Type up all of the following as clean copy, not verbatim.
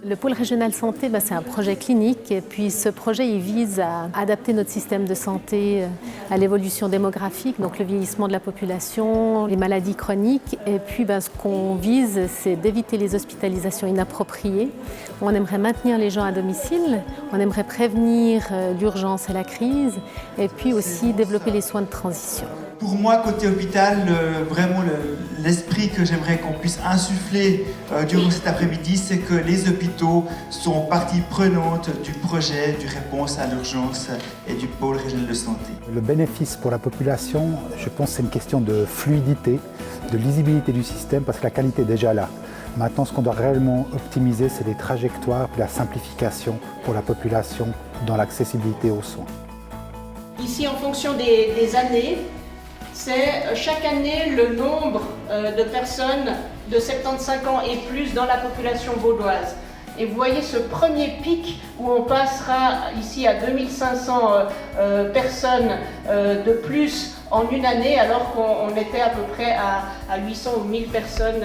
Le pôle régional santé, c'est un projet clinique et puis ce projet il vise à adapter notre système de santé à l'évolution démographique, donc le vieillissement de la population, les maladies chroniques et puis ce qu'on vise c'est d'éviter les hospitalisations inappropriées. On aimerait maintenir les gens à domicile, on aimerait prévenir l'urgence et la crise et puis aussi développer les soins de transition. Pour moi, côté hôpital, vraiment l'esprit que j'aimerais qu'on puisse insuffler durant cet après-midi, c'est que les hôpitaux sont partie prenante du projet du réponse à l'urgence et du pôle régional de santé. Le bénéfice pour la population, je pense que c'est une question de fluidité, de lisibilité du système, parce que la qualité est déjà là. Maintenant, ce qu'on doit réellement optimiser, c'est les trajectoires et la simplification pour la population dans l'accessibilité aux soins. Ici, en fonction des années, c'est chaque année le nombre de personnes de 75 ans et plus dans la population vaudoise. Et vous voyez ce premier pic où on passera ici à 2500 personnes de plus en une année, alors qu'on était à peu près à 800 ou 1000 personnes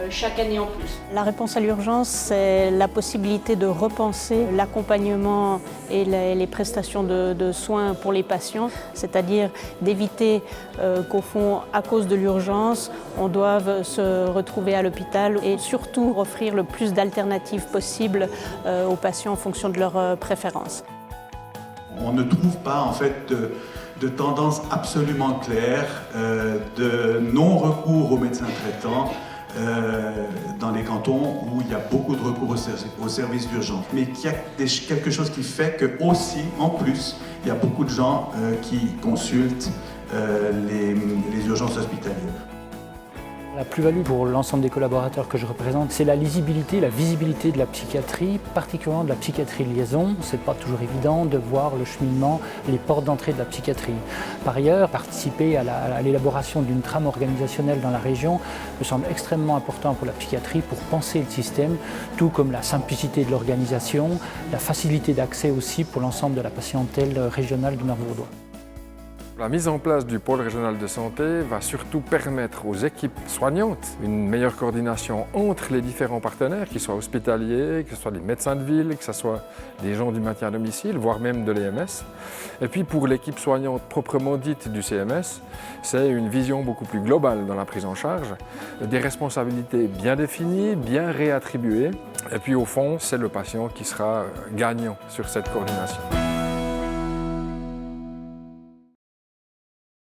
chaque année en plus. La réponse à l'urgence, c'est la possibilité de repenser l'accompagnement et les prestations de soins pour les patients, c'est-à-dire d'éviter qu'au fond, à cause de l'urgence, on doive se retrouver à l'hôpital et surtout offrir le plus d'alternatives possibles aux patients en fonction de leurs préférences. On ne trouve pas en fait de tendance absolument claire de non-recours aux médecins traitants dans les cantons où il y a beaucoup de recours aux services d'urgence. Mais qu'il y a quelque chose qui fait que aussi, en plus, il y a beaucoup de gens qui consultent les urgences hospitalières. La plus-value pour l'ensemble des collaborateurs que je représente, c'est la lisibilité, la visibilité de la psychiatrie, particulièrement de la psychiatrie de liaison. C'est pas toujours évident de voir le cheminement, les portes d'entrée de la psychiatrie. Par ailleurs, participer à l'élaboration d'une trame organisationnelle dans la région me semble extrêmement important pour la psychiatrie pour penser le système, tout comme la simplicité de l'organisation, la facilité d'accès aussi pour l'ensemble de la patientèle régionale du Nord vaudois. La mise en place du pôle régional de santé va surtout permettre aux équipes soignantes une meilleure coordination entre les différents partenaires, qu'ils soient hospitaliers, que ce soit des médecins de ville, que ce soit des gens du maintien à domicile, voire même de l'EMS. Et puis pour l'équipe soignante proprement dite du CMS, c'est une vision beaucoup plus globale dans la prise en charge, des responsabilités bien définies, bien réattribuées. Et puis au fond, c'est le patient qui sera gagnant sur cette coordination.